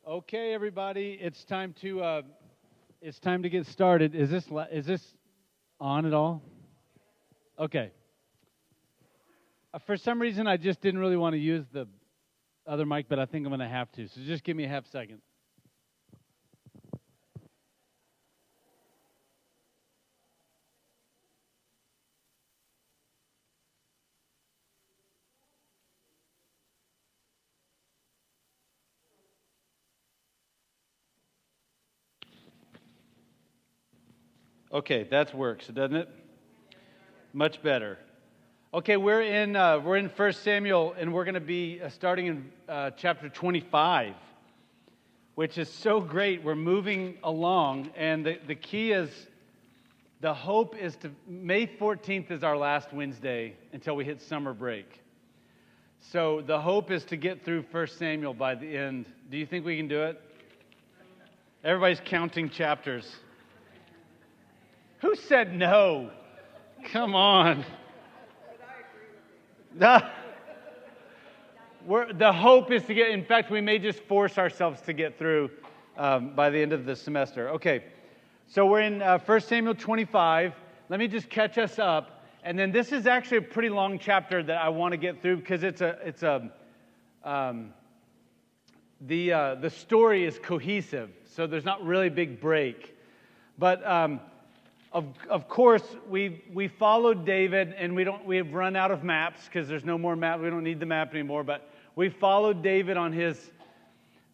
Okay, everybody, it's time to get started. Is this on at all? Okay. For some reason, I just didn't really want to use the other mic, but I think I'm going to have to. So just give me a half second. Okay, that works, doesn't it? Much better. Okay, we're in 1 Samuel, and we're going to be starting in chapter 25, which is so great. We're moving along, and the key is, the hope is May 14th is our last Wednesday until we hit summer break. So the hope is to get through 1 Samuel by the end. Do you think we can do it? Everybody's counting chapters. Who said no? Come on. The hope is to get, in fact, we may just force ourselves to get through by the end of the semester. Okay, so we're in 1 Samuel 25. Let me just catch us up. And then this is actually a pretty long chapter that I want to get through because the story is cohesive, so there's not really a big break. But Of course, we followed David, and we have run out of maps because there's no more map. We don't need the map anymore. But we followed David on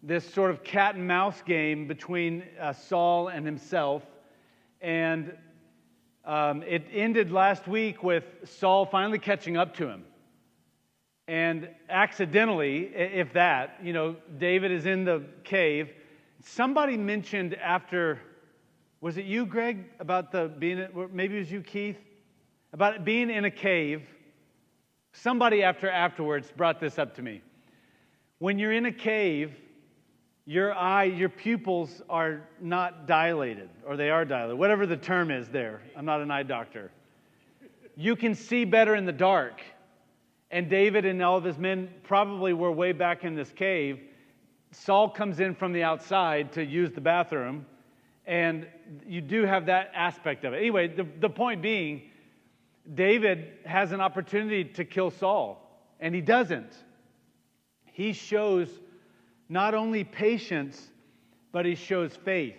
this sort of cat and mouse game between Saul and himself, and it ended last week with Saul finally catching up to him, and accidentally, if that, David is in the cave. Somebody mentioned after. Was it you, Greg, about maybe it was you, Keith, about it being in a cave? Somebody afterwards brought this up to me. When you're in a cave, your pupils are not dilated, or they are dilated, whatever the term is there. I'm not an eye doctor. You can see better in the dark. And David and all of his men probably were way back in this cave. Saul comes in from the outside to use the bathroom. And you do have that aspect of it. Anyway, the point being, David has an opportunity to kill Saul, and he doesn't. He shows not only patience, but he shows faith.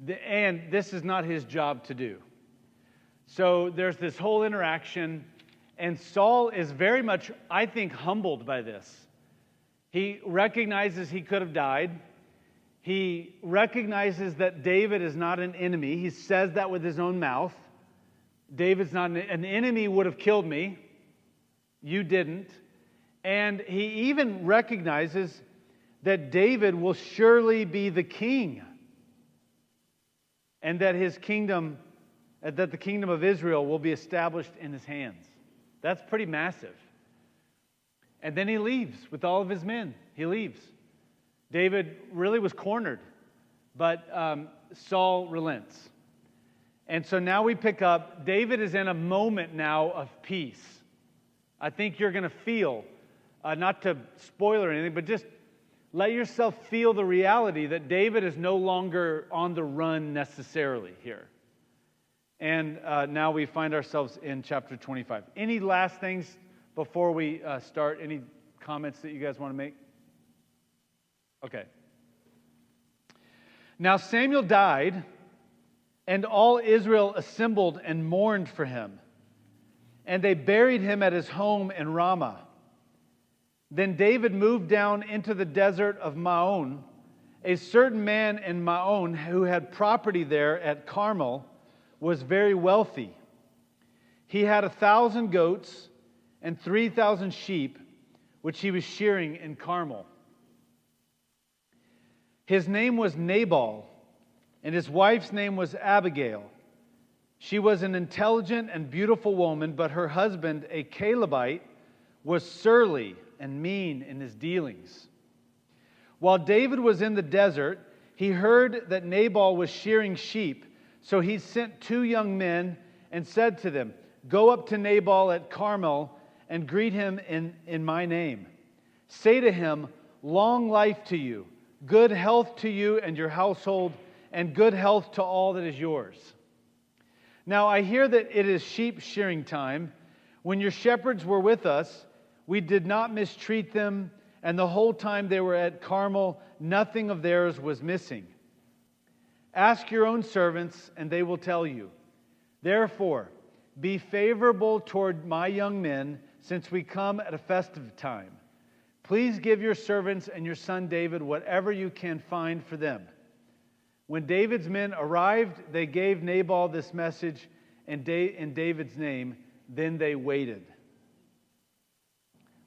And this is not his job to do. So there's this whole interaction, and Saul is very much, I think, humbled by this. He recognizes he could have died. He recognizes that David is not an enemy. He says that with his own mouth. David's not an enemy would have killed me. You didn't. And he even recognizes that David will surely be the king. And that the kingdom of Israel will be established in his hands. That's pretty massive. And then he leaves with all of his men. He leaves. David really was cornered, but Saul relents. And so now we pick up, David is in a moment now of peace. I think you're going to feel, not to spoil or anything, but just let yourself feel the reality that David is no longer on the run necessarily here. And now we find ourselves in chapter 25. Any last things before we start? Any comments that you guys want to make? Okay. Now Samuel died, and all Israel assembled and mourned for him. And they buried him at his home in Ramah. Then David moved down into the desert of Maon. A certain man in Maon who had property there at Carmel was very wealthy. He had 1,000 goats and 3,000 sheep, which he was shearing in Carmel. His name was Nabal, and his wife's name was Abigail. She was an intelligent and beautiful woman, but her husband, a Calebite, was surly and mean in his dealings. While David was in the desert, he heard that Nabal was shearing sheep, so he sent 2 young men and said to them, "Go up to Nabal at Carmel and greet him in my name. Say to him, 'Long life to you. Good health to you and your household, and good health to all that is yours. Now I hear that it is sheep shearing time. When your shepherds were with us, we did not mistreat them, and the whole time they were at Carmel, nothing of theirs was missing. Ask your own servants, and they will tell you. Therefore, be favorable toward my young men, since we come at a festive time. Please give your servants and your son David whatever you can find for them. When David's men arrived, they gave Nabal this message in David's name. Then they waited.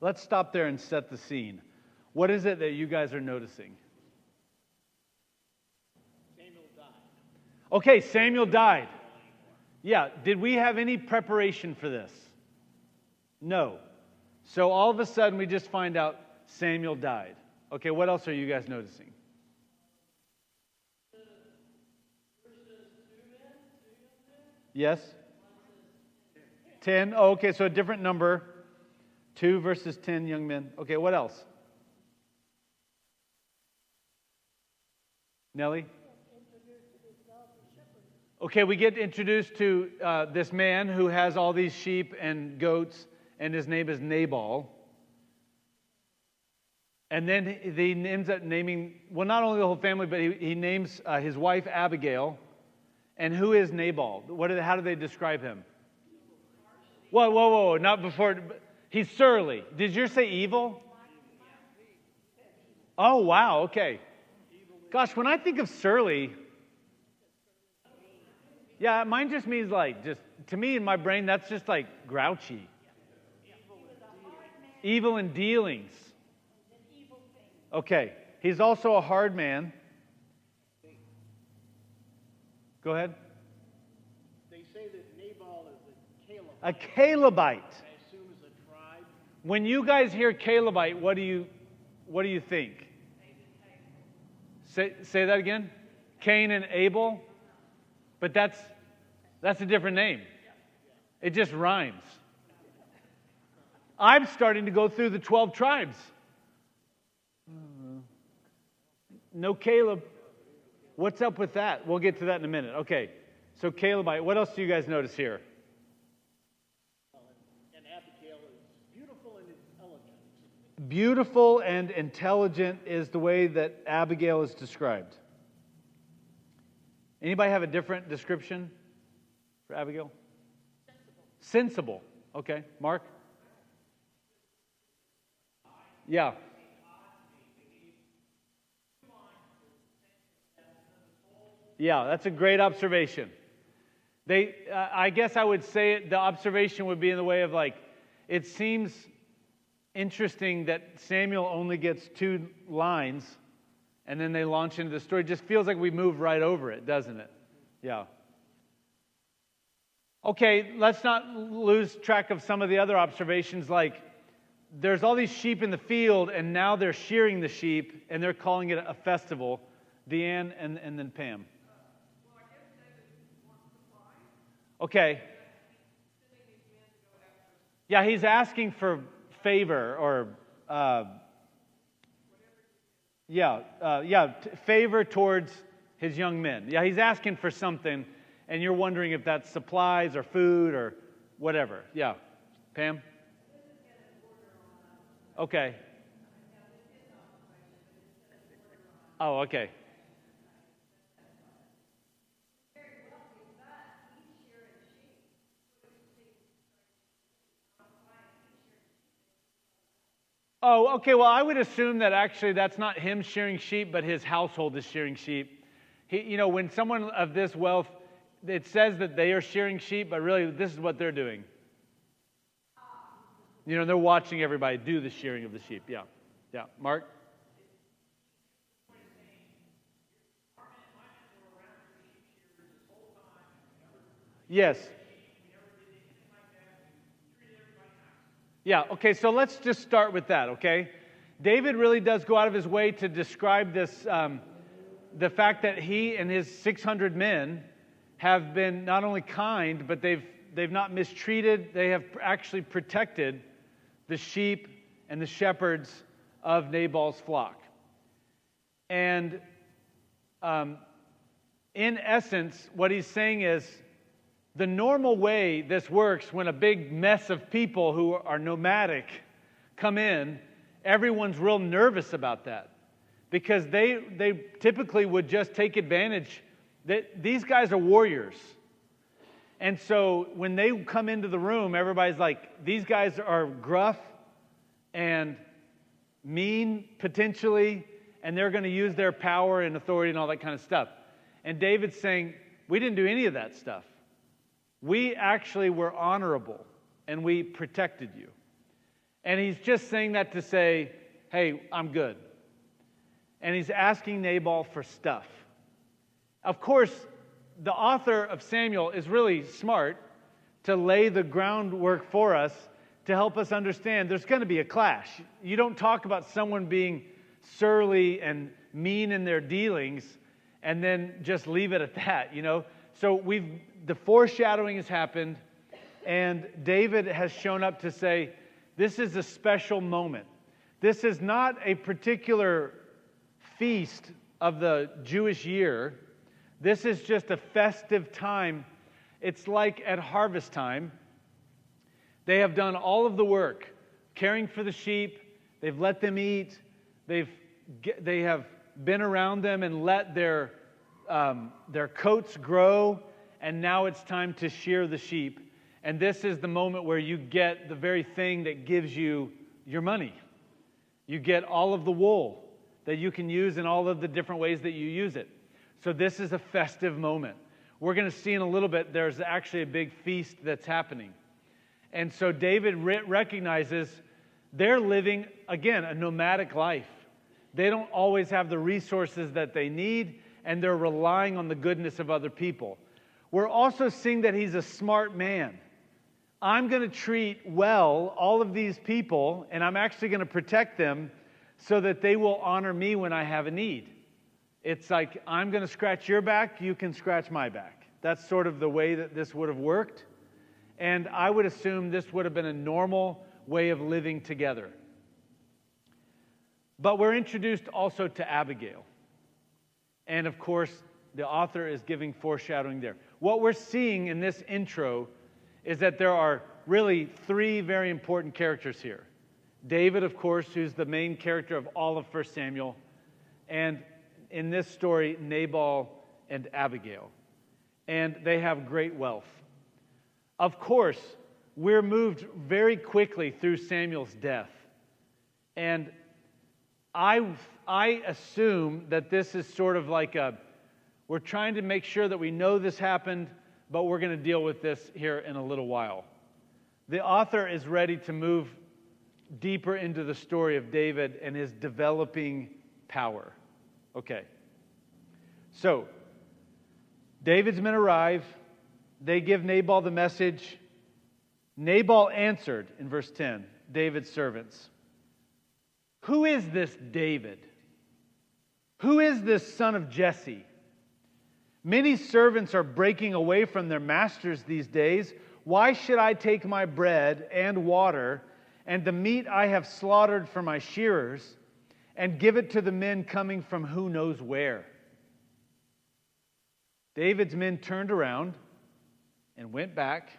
Let's stop there and set the scene. What is it that you guys are noticing? Samuel died. Okay, Samuel died. Yeah, did we have any preparation for this? No. So all of a sudden we just find out Samuel died. Okay, what else are you guys noticing? Yes? 10. Oh, okay, so a different number. 2 versus 10 young men. Okay, what else? Nellie? Okay, we get introduced to this man who has all these sheep and goats, and his name is Nabal. And then he ends up naming, well, not only the whole family, but he names his wife Abigail. And who is Nabal? How do they describe him? Whoa, not before. He's surly. Did you say evil? Oh, wow, okay. Gosh, when I think of surly, yeah, mine just means to me in my brain, that's just like grouchy. Evil in dealings. Okay, he's also a hard man. Go ahead. They say that Nabal is a Calebite. A Calebite. I assume is a tribe. When you guys hear Calebite, what do you think? Say that again. Cain and Abel. But that's a different name. It just rhymes. I'm starting to go through the 12 tribes. No Caleb. What's up with that? We'll get to that in a minute. Okay, so Calebite. What else do you guys notice here? And Abigail is beautiful and intelligent. Beautiful and intelligent is the way that Abigail is described. Anybody have a different description for Abigail? Sensible. Okay, Mark? Yeah. Yeah, that's a great observation. I guess I would say the observation would be in the way of it seems interesting that Samuel only gets 2 lines and then they launch into the story. It just feels like we move right over it, doesn't it? Yeah. Okay, let's not lose track of some of the other observations, like there's all these sheep in the field and now they're shearing the sheep and they're calling it a festival. Deanne and then Pam. Okay. Yeah, he's asking for favor or, favor towards his young men. Yeah, he's asking for something, and you're wondering if that's supplies or food or whatever. Yeah. Pam? Okay. Oh, okay. Oh, okay. Well, I would assume that actually that's not him shearing sheep, but his household is shearing sheep. When someone of this wealth, it says that they are shearing sheep, but really this is what they're doing. They're watching everybody do the shearing of the sheep. Yeah. Yeah. Mark? Yes. Yeah, okay, so let's just start with that, okay? David really does go out of his way to describe this, the fact that he and his 600 men have been not only kind, but they've not mistreated, they have actually protected the sheep and the shepherds of Nabal's flock. And in essence, what he's saying is the normal way this works when a big mess of people who are nomadic come in, everyone's real nervous about that because they typically would just take advantage that these guys are warriors. And so when they come into the room, everybody's like, these guys are gruff and mean potentially, and they're going to use their power and authority and all that kind of stuff. And David's saying, we didn't do any of that stuff. We actually were honorable, and we protected you. And he's just saying that to say, hey, I'm good. And he's asking Nabal for stuff. Of course, the author of Samuel is really smart to lay the groundwork for us to help us understand there's going to be a clash. You don't talk about someone being surly and mean in their dealings and then just leave it at that, you know. So the foreshadowing has happened, and David has shown up to say, this is a special moment. This is not a particular feast of the Jewish year. This is just a festive time. It's like at harvest time. They have done all of the work, caring for the sheep. They've let them eat. They have been around them and let their coats grow. And now it's time to shear the sheep. And this is the moment where you get the very thing that gives you your money. You get all of the wool that you can use in all of the different ways that you use it. So this is a festive moment. We're going to see in a little bit there's actually a big feast that's happening. And so David recognizes they're living, again, a nomadic life. They don't always have the resources that they need, and they're relying on the goodness of other people. We're also seeing that he's a smart man. I'm going to treat well all of these people, and I'm actually going to protect them so that they will honor me when I have a need. It's like, I'm going to scratch your back, you can scratch my back. That's sort of the way that this would have worked. And I would assume this would have been a normal way of living together. But we're introduced also to Abigail. And of course, the author is giving foreshadowing there. What we're seeing in this intro is that there are really three very important characters here. David, of course, who's the main character of all of 1 Samuel. And in this story, Nabal and Abigail. And they have great wealth. Of course, we're moved very quickly through Samuel's death. And I assume that this is sort of like we're trying to make sure that we know this happened, but we're going to deal with this here in a little while. The author is ready to move deeper into the story of David and his developing power. Okay. So, David's men arrive. They give Nabal the message. Nabal answered, in verse 10, David's servants, "Who is this David? Who is this son of Jesse? Many servants are breaking away from their masters these days. Why should I take my bread and water and the meat I have slaughtered for my shearers and give it to the men coming from who knows where?" David's men turned around and went back,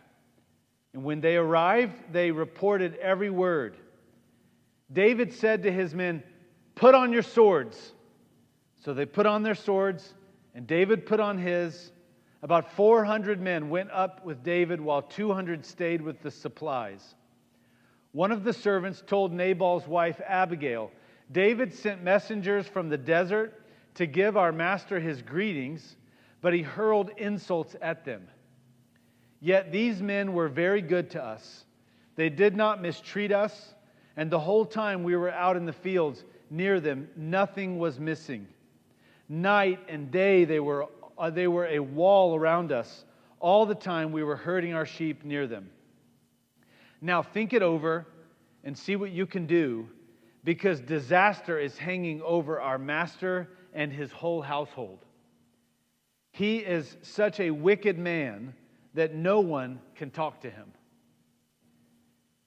and when they arrived, they reported every word. David said to his men, "Put on your swords." So they put on their swords, and David put on his. About 400 men went up with David, while 200 stayed with the supplies. One of the servants told Nabal's wife Abigail, "David sent messengers from the desert to give our master his greetings, but he hurled insults at them. Yet these men were very good to us. They did not mistreat us, and the whole time we were out in the fields near them, nothing was missing. Night and day they were a wall around us. All the time we were herding our sheep near them. Now think it over and see what you can do, because disaster is hanging over our master and his whole household. He is such a wicked man that no one can talk to him."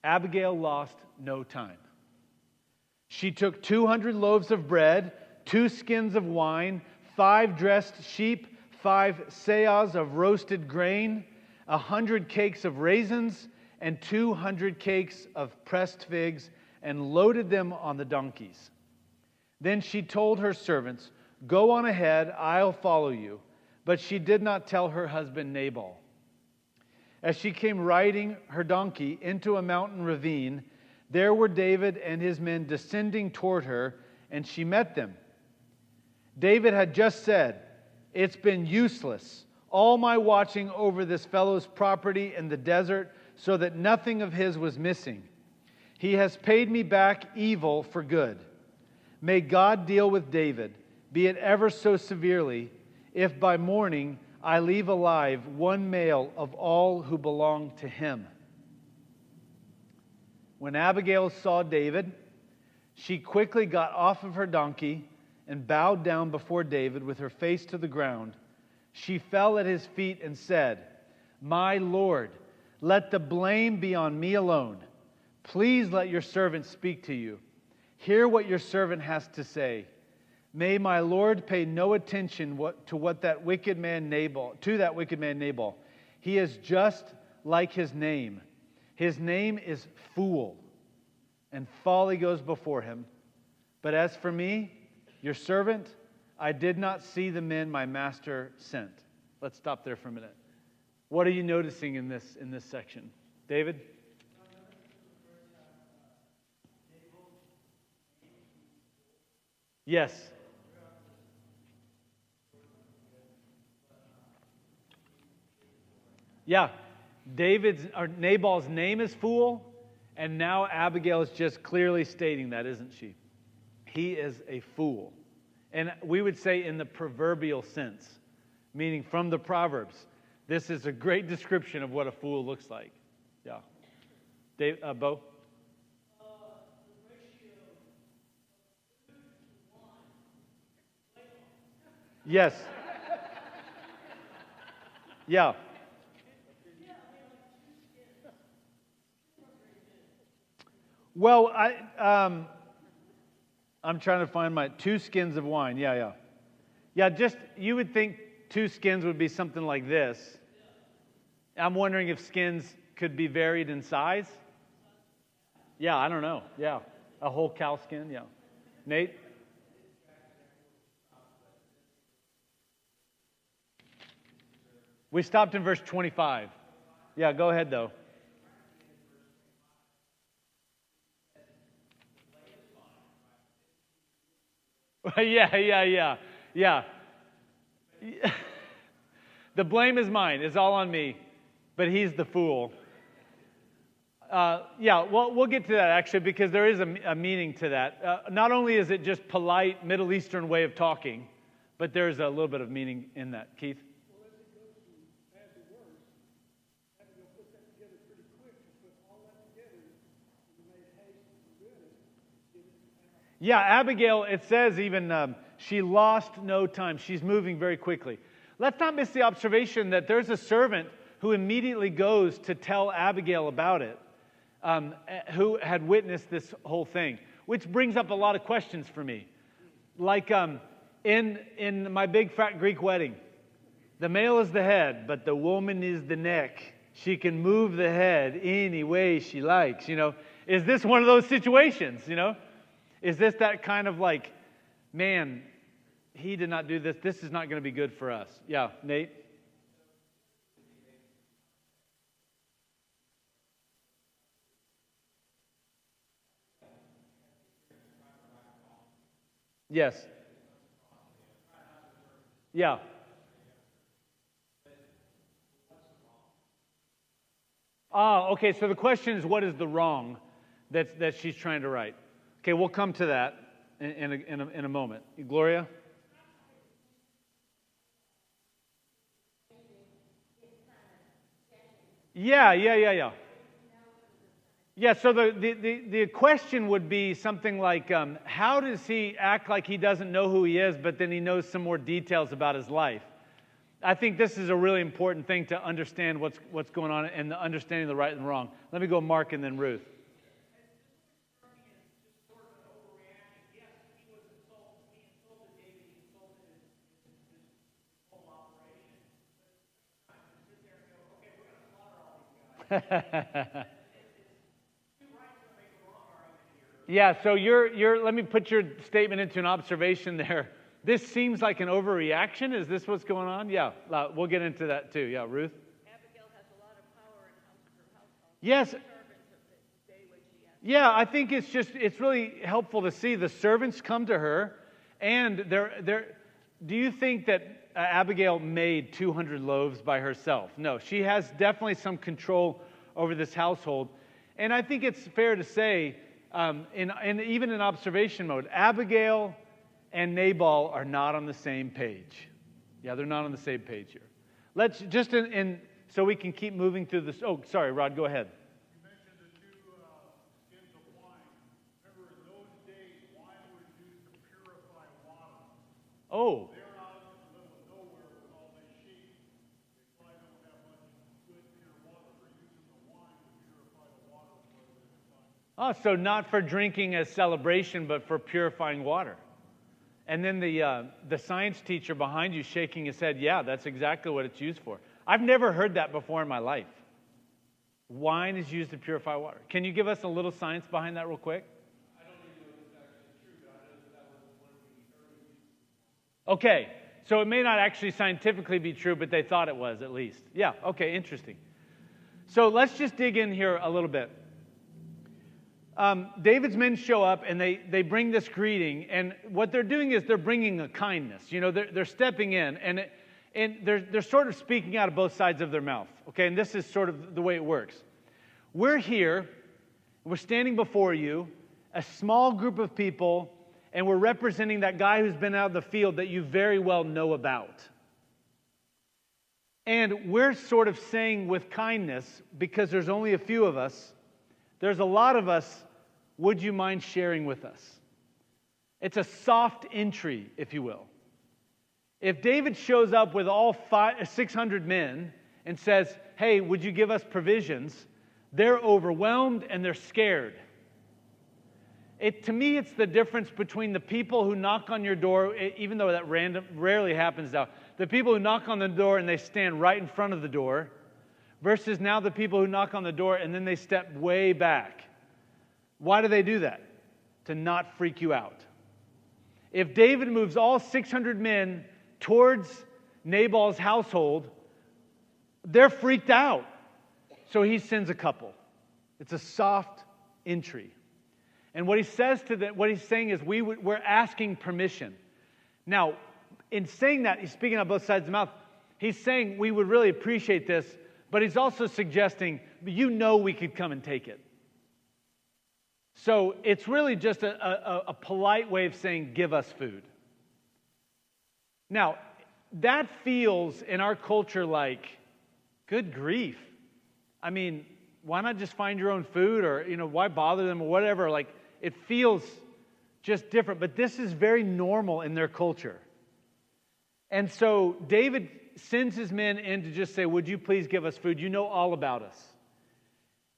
Abigail lost no time. She took 200 loaves of bread, 2 skins of wine, 5 dressed sheep, 5 seahs of roasted grain, 100 cakes of raisins, and 200 cakes of pressed figs, and loaded them on the donkeys. Then she told her servants, "Go on ahead, I'll follow you." But she did not tell her husband Nabal. As she came riding her donkey into a mountain ravine, there were David and his men descending toward her, and she met them. David had just said, "It's been useless, all my watching over this fellow's property in the desert, so that nothing of his was missing. He has paid me back evil for good. May God deal with David, be it ever so severely, if by morning I leave alive one male of all who belong to him." When Abigail saw David, she quickly got off of her donkey and bowed down before David with her face to the ground. She fell at his feet and said, "My Lord, let the blame be on me alone. Please let your servant speak to you. Hear what your servant has to say. May my Lord pay no attention to that wicked man Nabal. He is just like his name. His name is Fool, and folly goes before him. But as for me, your servant, I did not see the men my master sent." Let's stop there for a minute. What are you noticing in this section? David? Yes. Yeah. Nabal's name is Fool, and now Abigail is just clearly stating that, isn't she? He is a fool. And we would say in the proverbial sense, meaning from the Proverbs. This is a great description of what a fool looks like. Yeah. Dave, Bo? Yes. Yeah. Well, I'm trying to find my 2 skins of wine. Yeah. Just you would think 2 skins would be something like this. I'm wondering if skins could be varied in size. Yeah, I don't know. Yeah, a whole cow skin. Yeah, Nate. We stopped in verse 25. Yeah, go ahead though. Yeah. The blame is mine. It's all on me. But he's the fool. Well, we'll get to that actually, because there is a meaning to that. Not only is it just polite Middle Eastern way of talking, but there's a little bit of meaning in that. Keith? Well, as it goes from bad to worse, Abigail put that together pretty quick to put all that together and made haste and good and get it out. Yeah, Abigail, it says even she lost no time. She's moving very quickly. Let's not miss the observation that there's a servant who immediately goes to tell Abigail about it, who had witnessed this whole thing, which brings up a lot of questions for me. Like in my big fat Greek wedding, the male is the head, but the woman is the neck. She can move the head any way she likes, Is this one of those situations, Is this that kind of like, man, he did not do this. This is not going to be good for us. Yeah, Nate? Yes. Yeah. Okay, so the question is, what is the wrong that she's trying to right? Okay, we'll come to that in a moment. Gloria? Yeah. Yeah, so the question would be something like, how does he act like he doesn't know who he is, but then he knows some more details about his life? I think this is a really important thing to understand what's going on and the understanding the right and wrong. Let me go Mark and then Ruth. Yeah, so you're let me put your statement into an observation there. This seems like an overreaction. Is this what's going on? Yeah, we'll get into that too. Yeah, Ruth? Abigail has a lot of power in her household. Yes. Servants obey what she has. Yeah, I think it's really helpful to see the servants come to her, and do you think that Abigail made 200 loaves by herself? No, she has definitely some control over this household. And I think it's fair to say, even in observation mode, Abigail and Nabal are not on the same page. Yeah, they're not on the same page here. Let's just so we can keep moving through this. Oh, sorry, Rod, go ahead. You mentioned the two skins of wine. Remember, in those days, wine was used to purify water. Oh, They're out in the middle of nowhere with all these sheep. They probably don't have much good, pure water. They're using the wine to purify the water for the time. so not for drinking as celebration, but for purifying water. And then the science teacher behind you shaking his head, yeah, that's exactly what it's used for. I've never heard that before in my life. Wine is used to purify water. Can you give us a little science behind that real quick? I don't even know if it's actually true, but I know that was one of the early uses. Okay, so it may not actually scientifically be true, but they thought it was at least. Yeah, okay, interesting. So let's just dig in here a little bit. David's men show up and they bring this greeting, and what they're doing is they're bringing a kindness. You know, they're stepping in, and they're sort of speaking out of both sides of their mouth. Okay, and this is sort of the way it works. We're here, we're standing before you, a small group of people, and we're representing that guy who's been out of the field that you very well know about. And we're sort of saying with kindness, because there's only a few of us, there's a lot of us, would you mind sharing with us? It's a soft entry, if you will. If David shows up with all 600 men and says, hey, would you give us provisions? They're overwhelmed and they're scared. To me, it's the difference between the people who knock on your door, even though that rarely happens now, the people who knock on the door and they stand right in front of the door, versus now the people who knock on the door and then they step way back. Why do they do that? To not freak you out. If David moves all 600 men towards Nabal's household, they're freaked out. So he sends a couple. It's a soft entry. And what he says what he's saying is we're asking permission. Now, in saying that, he's speaking on both sides of the mouth. He's saying we would really appreciate this, but he's also suggesting, you know, we could come and take it. So it's really just a polite way of saying, give us food. Now, that feels in our culture like, good grief. I mean, why not just find your own food, or, you know, why bother them or whatever? Like, it feels just different. But this is very normal in their culture. And so David sends his men in to just say, would you please give us food? You know all about us.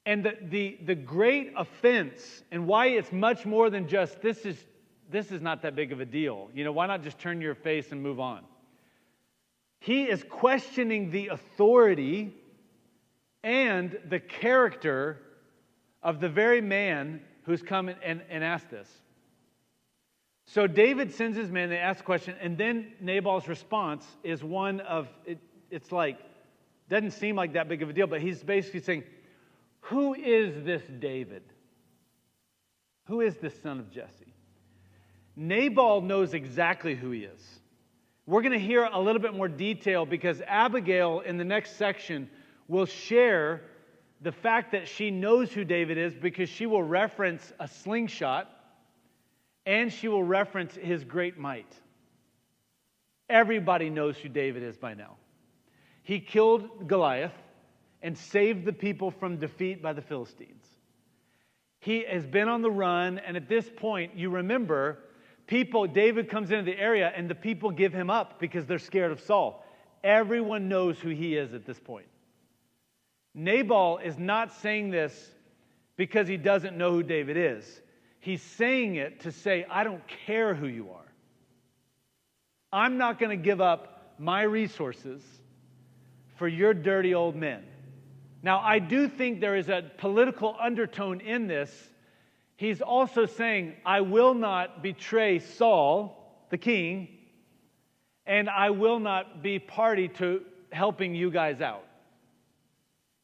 And the great offense, and why it's much more than just, this is not that big of a deal. You know, why not just turn your face and move on? He is questioning the authority and the character of the very man who's come and asked this. So David sends his men, they ask a question, and then Nabal's response is one of, it's like, doesn't seem like that big of a deal, but he's basically saying, who is this David? Who is this son of Jesse? Nabal knows exactly who he is. We're going to hear a little bit more detail because Abigail in the next section will share the fact that she knows who David is because she will reference a slingshot and she will reference his great might. Everybody knows who David is by now. He killed Goliath and saved the people from defeat by the Philistines. He has been on the run, and at this point, you remember, David comes into the area, and the people give him up because they're scared of Saul. Everyone knows who he is at this point. Nabal is not saying this because he doesn't know who David is. He's saying it to say, I don't care who you are. I'm not going to give up my resources for your dirty old men. Now, I do think there is a political undertone in this. He's also saying, I will not betray Saul, the king, and I will not be party to helping you guys out.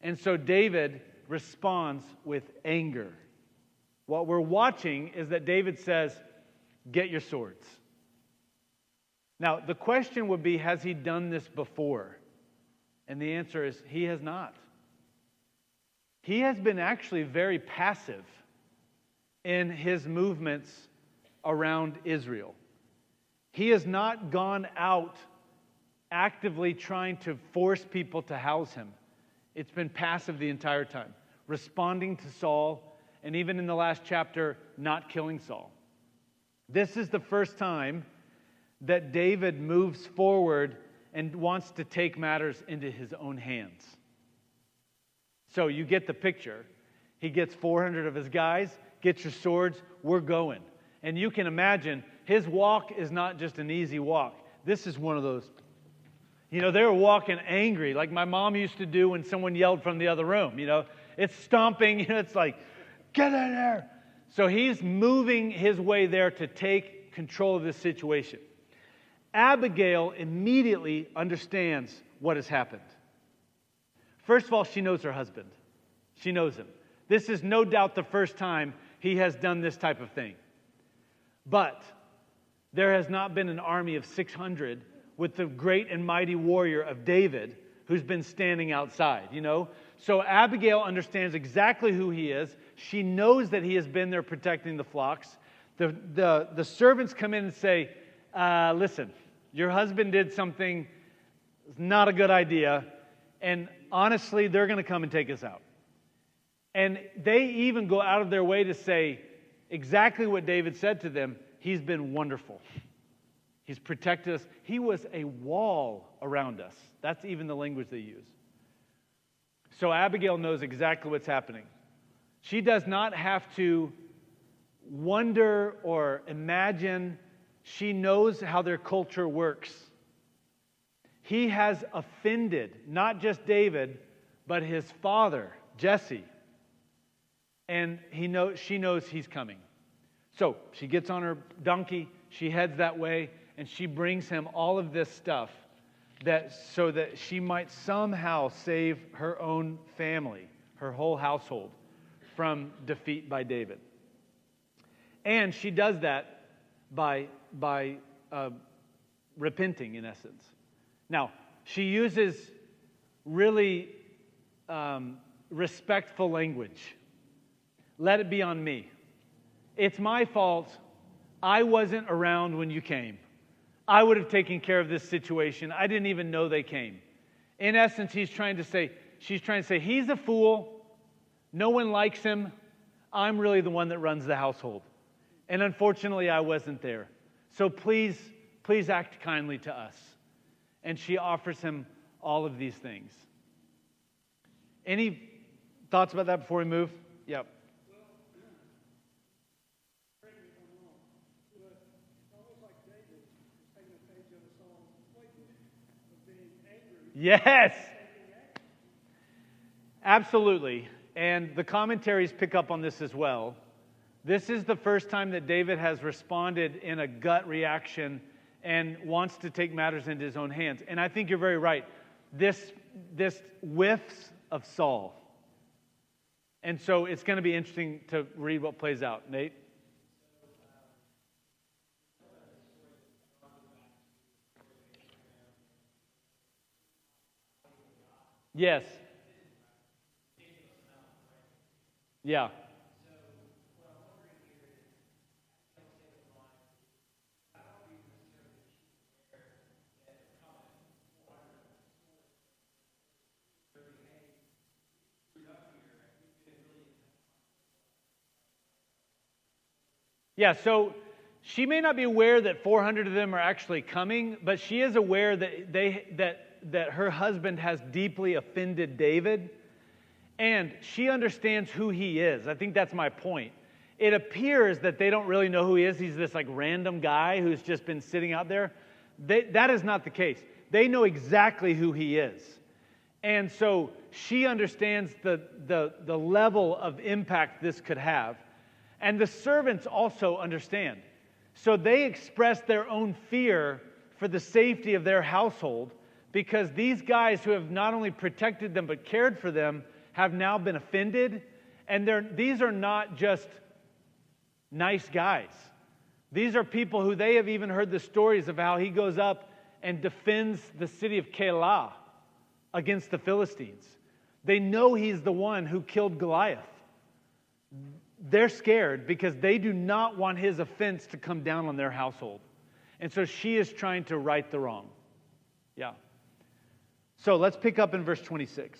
And so David responds with anger. What we're watching is that David says, get your swords. Now, the question would be, has he done this before? And the answer is, he has not. He has been actually very passive in his movements around Israel. He has not gone out actively trying to force people to house him. It's been passive the entire time, responding to Saul, and even in the last chapter, not killing Saul. This is the first time that David moves forward and wants to take matters into his own hands. So you get the picture. He gets 400 of his guys, get your swords, we're going. And you can imagine, his walk is not just an easy walk. This is one of those, they were walking angry, like my mom used to do when someone yelled from the other room. It's stomping, it's like, get in there. So he's moving his way there to take control of this situation. Abigail immediately understands what has happened. First of all, she knows her husband. She knows him. This is no doubt the first time he has done this type of thing. But there has not been an army of 600 with the great and mighty warrior of David who's been standing outside, So Abigail understands exactly who he is. She knows that he has been there protecting the flocks. The servants come in and say, listen, your husband did something, it's not a good idea, and honestly, they're going to come and take us out. And they even go out of their way to say exactly what David said to them. He's been wonderful. He's protected us. He was a wall around us. That's even the language they use. So Abigail knows exactly what's happening. She does not have to wonder or imagine. She knows how their culture works. He has offended not just David, but his father, Jesse. And she knows he's coming. So she gets on her donkey, she heads that way, and she brings him all of this stuff so that she might somehow save her own family, her whole household, from defeat by David. And she does that by repenting, in essence. Now, she uses really respectful language. Let it be on me. It's my fault. I wasn't around when you came. I would have taken care of this situation. I didn't even know they came. In essence, she's trying to say, he's a fool. No one likes him. I'm really the one that runs the household. And unfortunately, I wasn't there. So please act kindly to us. And she offers him all of these things. Any thoughts about that before we move? Yep. Yes. Absolutely. And the commentaries pick up on this as well. This is the first time that David has responded in a gut reaction and wants to take matters into his own hands. And I think you're very right. This whiffs of Saul. And so it's going to be interesting to read what plays out. Nate? Yes. Yeah. Yeah, so she may not be aware that 400 of them are actually coming, but she is aware that her husband has deeply offended David, and she understands who he is. I think that's my point. It appears that they don't really know who he is. He's this like random guy who's just been sitting out there. That is not the case. They know exactly who he is. And so she understands the level of impact this could have. And the servants also understand. So they express their own fear for the safety of their household, because these guys who have not only protected them but cared for them have now been offended. And these are not just nice guys. These are people who they have even heard the stories of how he goes up and defends the city of Keilah against the Philistines. They know he's the one who killed Goliath. They're scared because they do not want his offense to come down on their household. And so she is trying to right the wrong. Yeah. So let's pick up in verse 26.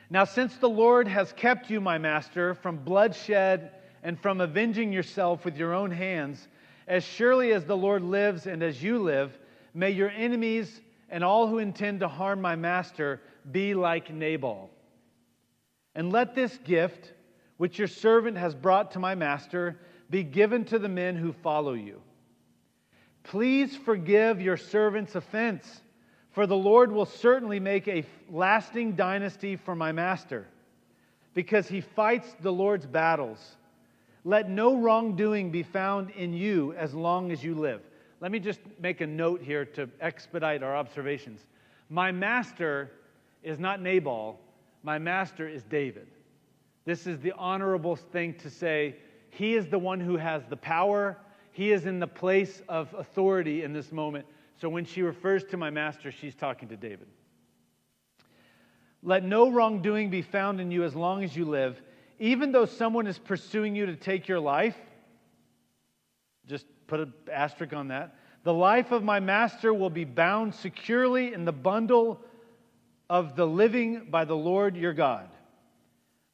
Now, since the Lord has kept you, my master, from bloodshed and from avenging yourself with your own hands, as surely as the Lord lives and as you live, may your enemies and all who intend to harm my master be like Nabal. And let this gift, which your servant has brought to my master, be given to the men who follow you. Please forgive your servant's offense, for the Lord will certainly make a lasting dynasty for my master, because he fights the Lord's battles. Let no wrongdoing be found in you as long as you live. Let me just make a note here to expedite our observations. My master is not Nabal. My master is David. This is the honorable thing to say. He is the one who has the power. He is in the place of authority in this moment. So when she refers to my master, she's talking to David. Let no wrongdoing be found in you as long as you live. Even though someone is pursuing you to take your life, just put an asterisk on that. The life of my master will be bound securely in the bundle of the living by the Lord your God.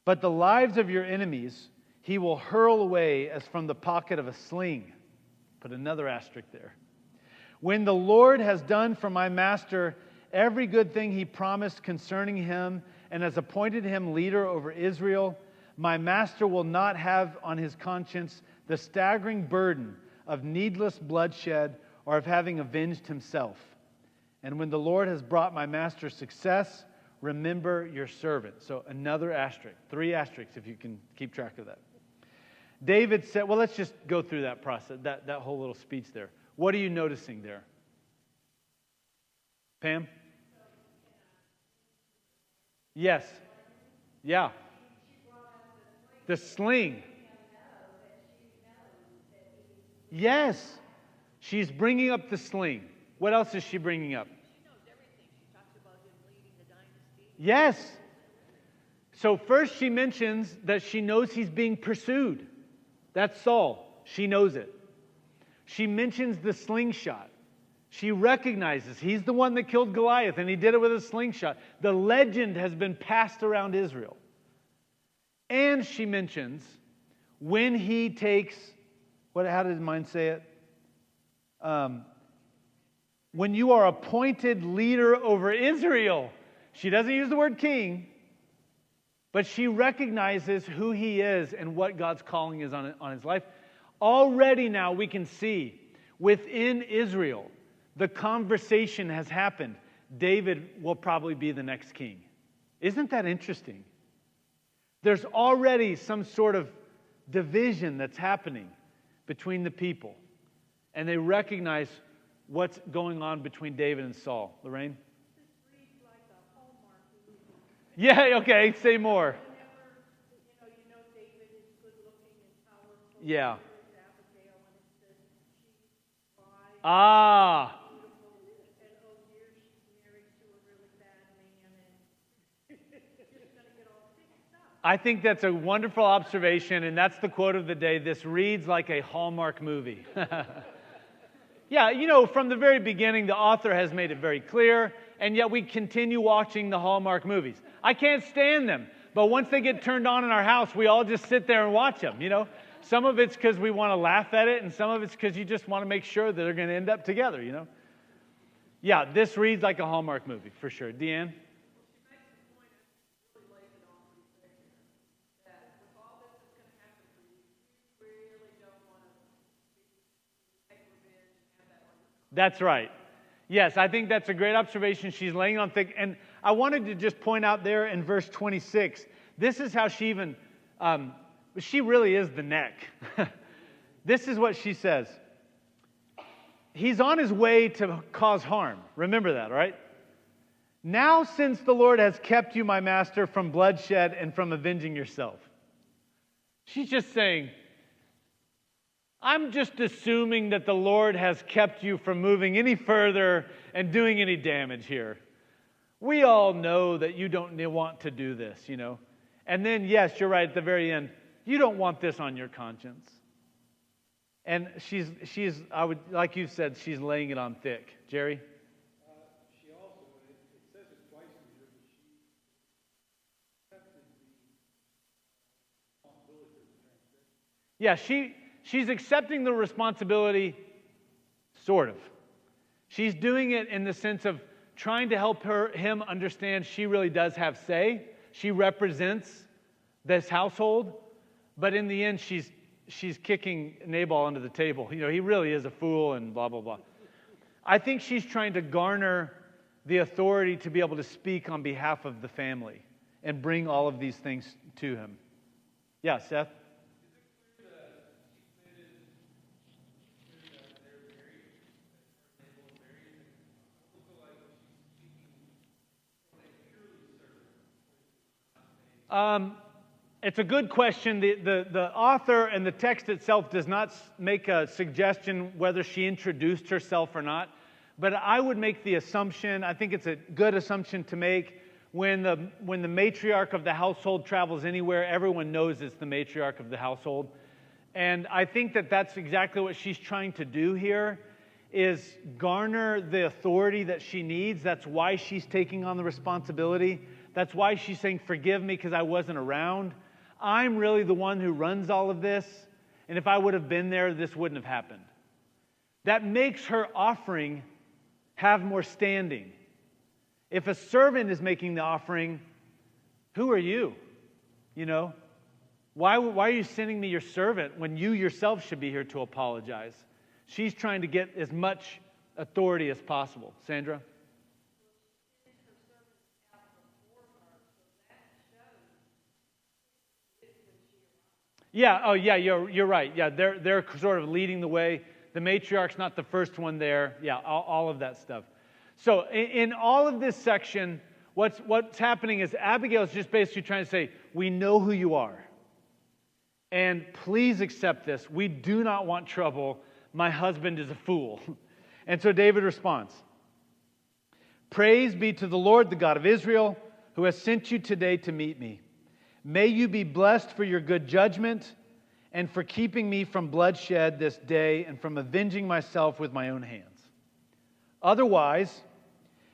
But the lives of your enemies he will hurl away as from the pocket of a sling. Put another asterisk there. When the Lord has done for my master every good thing he promised concerning him and has appointed him leader over Israel, my master will not have on his conscience the staggering burden of needless bloodshed or of having avenged himself. And when the Lord has brought my master success, remember your servant. So another asterisk, 3 asterisks if you can keep track of that. David said, well, let's just go through that process, that whole little speech there. What are you noticing there? Pam? Yes. Yeah. The sling. Yes. She's bringing up the sling. What else is she bringing up? She knows everything. She talks about him leading the dynasty. Yes. So first she mentions that she knows he's being pursued. That's Saul. She knows it. She mentions the slingshot. She recognizes he's the one that killed Goliath, and he did it with a slingshot. The legend has been passed around Israel. And she mentions when he takes, how did mine say it? When you are appointed leader over Israel. She doesn't use the word king, but she recognizes who he is and what God's calling is on his life. Already now we can see within Israel, the conversation has happened. David will probably be the next king. Isn't that interesting? There's already some sort of division that's happening between the people. And they recognize what's going on between David and Saul. Lorraine? This reads like a Hallmark movie. Yeah, okay, say more. Whenever, you know David is good looking and powerful. Yeah. There's Abigail, and it says she's wise, Ah, beautiful, and oh dear, she's married to a really bad man, and just gonna get all fixed up. I think that's a wonderful observation, and that's the quote of the day. This reads like a Hallmark movie. Yeah, from the very beginning, the author has made it very clear, and yet we continue watching the Hallmark movies. I can't stand them, but once they get turned on in our house, we all just sit there and watch them, Some of it's because we want to laugh at it, and some of it's because you just want to make sure that they're going to end up together, Yeah, this reads like a Hallmark movie, for sure. Deanne? That's right. Yes, I think that's a great observation. She's laying on thick. And I wanted to just point out there in verse 26, this is how she even, she really is the neck. This is what she says. He's on his way to cause harm. Remember that, right? Now, since the Lord has kept you, my master, from bloodshed and from avenging yourself. She's just saying, I'm just assuming that the Lord has kept you from moving any further and doing any damage here. We all know that you don't want to do this, you know. And then, yes, you're right at the very end. You don't want this on your conscience. And she's I would, like you said, she's laying it on thick. Jerry? She also, it says it twice in here, but she accepted the responsibility for the transgression. Yeah, she's accepting the responsibility, sort of. She's doing it in the sense of trying to help him understand she really does have say. She represents this household, but in the end, she's kicking Nabal under the table. You know, he really is a fool and blah, blah, blah. I think she's trying to garner the authority to be able to speak on behalf of the family and bring all of these things to him. Yeah, Seth? It's a good question. The author and the text itself does not make a suggestion whether she introduced herself or not. But I would make the assumption, I think it's a good assumption to make, when the matriarch of the household travels anywhere, everyone knows it's the matriarch of the household. And I think that that's exactly what she's trying to do here, is garner the authority that she needs. That's why she's taking on the responsibility. That's why she's saying, forgive me because I wasn't around. I'm really the one who runs all of this, and if I would have been there, this wouldn't have happened. That makes her offering have more standing. If a servant is making the offering, who are you? You know? Why are you sending me your servant when you yourself should be here to apologize? She's trying to get as much authority as possible. Sandra? Yeah, oh yeah, you're right. Yeah, they're sort of leading the way. The matriarch's not the first one there. Yeah, all of that stuff. So in all of this section, what's happening is Abigail's just basically trying to say, we know who you are. And please accept this. We do not want trouble. My husband is a fool. And so David responds, praise be to the Lord, the God of Israel, who has sent you today to meet me. May you be blessed for your good judgment and for keeping me from bloodshed this day and from avenging myself with my own hands. Otherwise,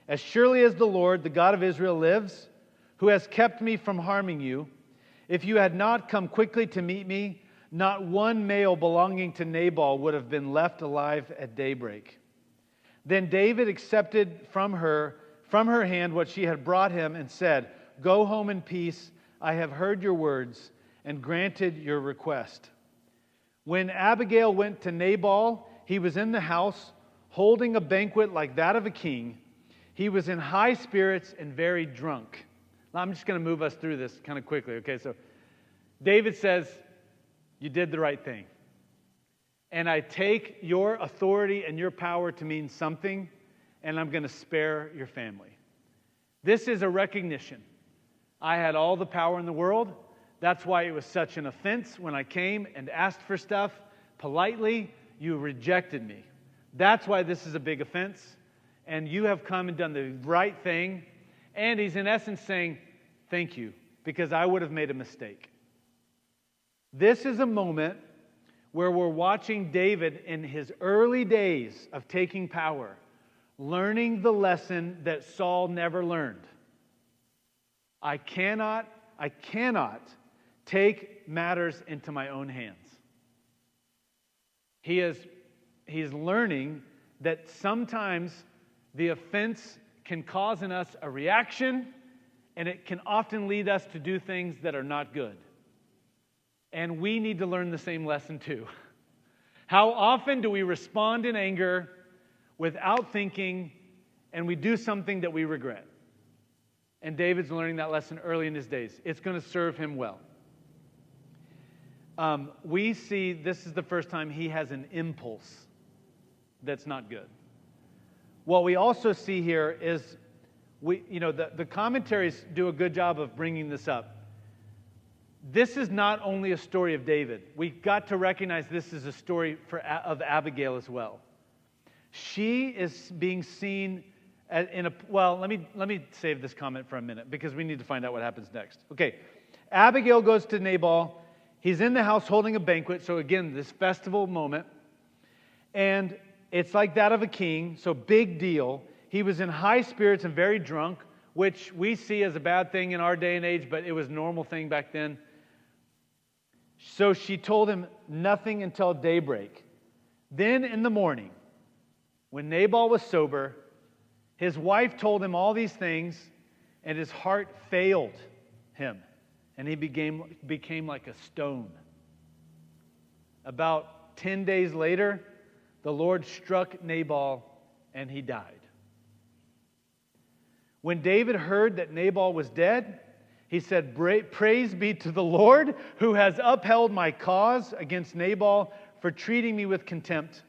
as surely as the Lord, the God of Israel, lives, who has kept me from harming you, if you had not come quickly to meet me, not one male belonging to Nabal would have been left alive at daybreak. Then David accepted from her hand what she had brought him and said, go home in peace. I have heard your words and granted your request. When Abigail went to Nabal, he was in the house holding a banquet like that of a king. He was in high spirits and very drunk. Now, I'm just going to move us through this kind of quickly. Okay, so David says, you did the right thing. And I take your authority and your power to mean something, and I'm going to spare your family. This is a recognition. I had all the power in the world. That's why it was such an offense when I came and asked for stuff politely. You rejected me. That's why this is a big offense. And you have come and done the right thing. And he's in essence saying, thank you, because I would have made a mistake. This is a moment where we're watching David in his early days of taking power, learning the lesson that Saul never learned. I cannot take matters into my own hands. He's learning that sometimes the offense can cause in us a reaction, and it can often lead us to do things that are not good. And we need to learn the same lesson too. How often do we respond in anger without thinking, and we do something that we regret. And David's learning that lesson early in his days. It's going to serve him well. We see this is the first time he has an impulse that's not good. What we also see here is, the commentaries do a good job of bringing this up. This is not only a story of David. We've got to recognize this is a story of Abigail as well. She is being seen let me save this comment for a minute because we need to find out what happens next. Okay, Abigail goes to Nabal. He's in the house holding a banquet. So again, this festival moment. And it's like that of a king, so big deal. He was in high spirits and very drunk, which we see as a bad thing in our day and age, but it was a normal thing back then. So she told him nothing until daybreak. Then in the morning, when Nabal was sober, his wife told him all these things, and his heart failed him, and he became like a stone. About 10 days later, the Lord struck Nabal, and he died. When David heard that Nabal was dead, he said, "Praise be to the Lord, who has upheld my cause against Nabal for treating me with contempt.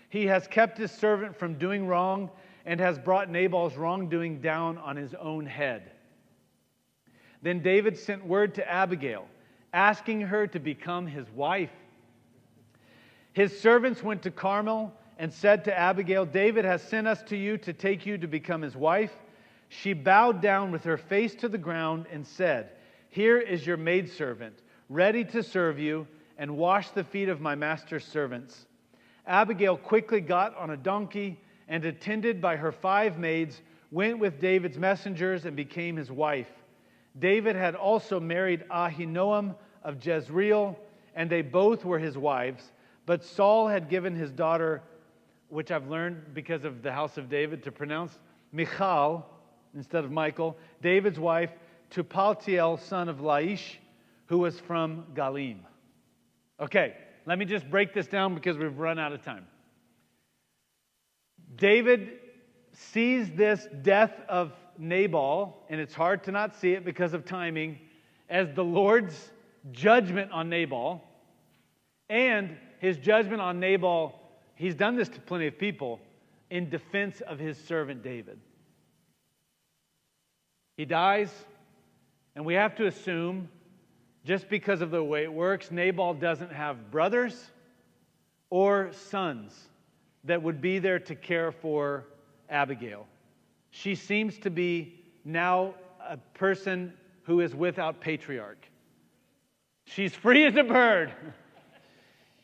He has kept his servant from doing wrong and has brought Nabal's wrongdoing down on his own head." Then David sent word to Abigail, asking her to become his wife. His servants went to Carmel and said to Abigail, "David has sent us to you to take you to become his wife." She bowed down with her face to the ground and said, "Here is your maidservant, ready to serve you and wash the feet of my master's servants." Abigail quickly got on a donkey and, attended by her 5 maids, went with David's messengers and became his wife. David had also married Ahinoam of Jezreel, and they both were his wives. But Saul had given his daughter, which I've learned because of the house of David to pronounce Michal instead of Michael, David's wife, to Paltiel, son of Laish, who was from Galim. Okay, let me just break this down because we've run out of time. David sees this death of Nabal, and it's hard to not see it because of timing, as the Lord's judgment on Nabal. And his judgment on Nabal, he's done this to plenty of people, in defense of his servant David. He dies, and we have to assume, just because of the way it works, Nabal doesn't have brothers or sons that would be there to care for Abigail. She seems to be now a person who is without patriarch. She's free as a bird.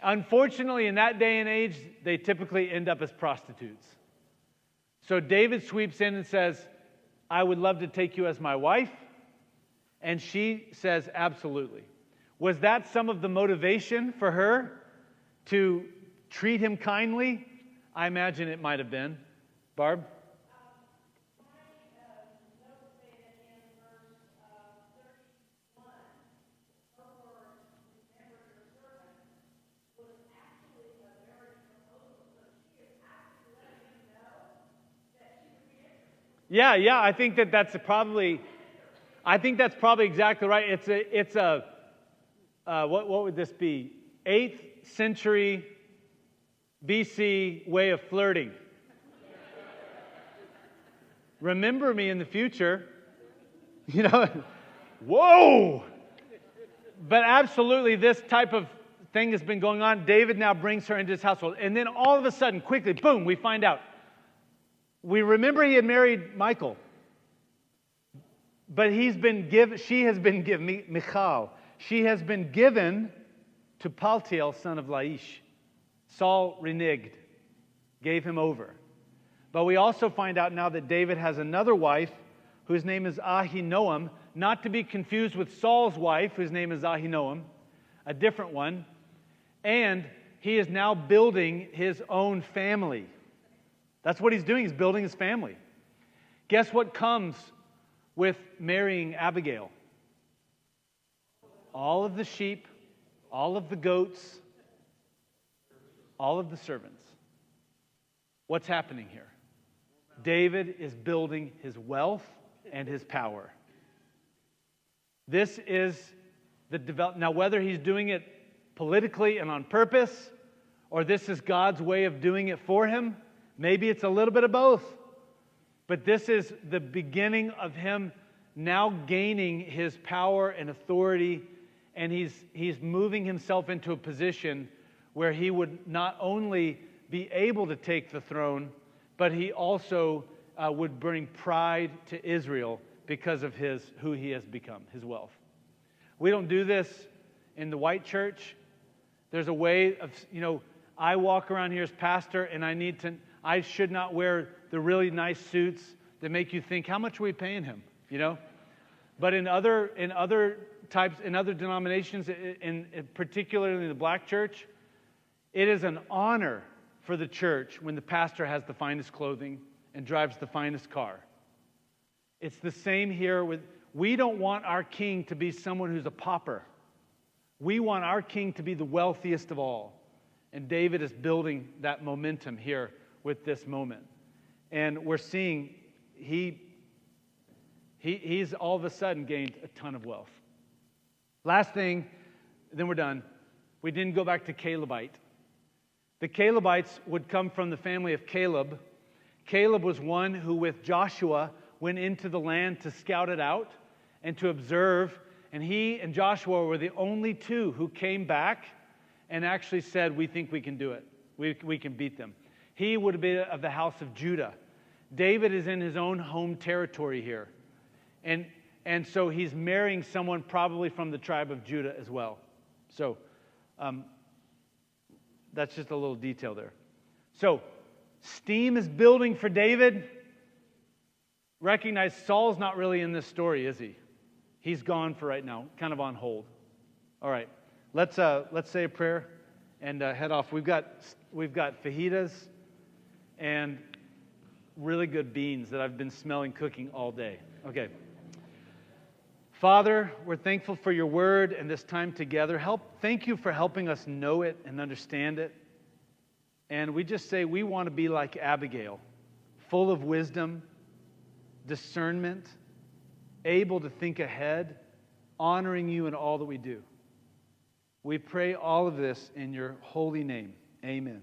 Unfortunately, in that day and age, they typically end up as prostitutes. So David sweeps in and says, "I would love to take you as my wife." And she says, absolutely. Was that some of the motivation for her to treat him kindly? I imagine it might have been. Barb? Yeah, I think that's probably exactly right. It's a what would this be? 8th century BC way of flirting. Remember me in the future. Whoa! But absolutely, this type of thing has been going on. David now brings her into his household. And then all of a sudden, quickly, boom, we find out. We remember he had married Michal. But she has been given, Michal, she has been given to Paltiel, son of Laish. Saul reneged, gave him over. But we also find out now that David has another wife whose name is Ahinoam, not to be confused with Saul's wife, whose name is Ahinoam, a different one. And he is now building his own family. That's what he's doing. He's building his family. Guess what comes with marrying Abigail? All of the sheep, all of the goats, all of the servants. What's happening here? David is building his wealth and his power. This is the develop. Now, whether he's doing it politically and on purpose, or this is God's way of doing it for him, maybe it's a little bit of both. But this is the beginning of him now gaining his power and authority, and he's moving himself into a position where he would not only be able to take the throne, but he also would bring pride to Israel because of who he has become, his wealth. We don't do this in the white church. There's a way of, I walk around here as pastor, and I should not wear the really nice suits that make you think, how much are we paying him? But in other denominations, particularly in the black church, it is an honor for the church when the pastor has the finest clothing and drives the finest car. It's the same here we don't want our king to be someone who's a pauper. We want our king to be the wealthiest of all. And David is building that momentum here with this moment. And we're seeing he's all of a sudden gained a ton of wealth. Last thing, then we're done. We didn't go back to Calebite. The Calebites would come from the family of Caleb. Caleb was one who, with Joshua, went into the land to scout it out and to observe. And he and Joshua were the only two who came back and actually said, we think we can do it. We can beat them. He would have been of the house of Judah. David is in his own home territory here. And so he's marrying someone probably from the tribe of Judah as well. So that's just a little detail there. So steam is building for David. Recognize Saul's not really in this story, is he? He's gone for right now, kind of on hold. All right, let's say a prayer and head off. We've got fajitas and really good beans that I've been smelling cooking all day. Okay. Father, we're thankful for your word and this time together. Thank you for helping us know it and understand it. And we just say we want to be like Abigail, full of wisdom, discernment, able to think ahead, honoring you in all that we do. We pray all of this in your holy name. Amen.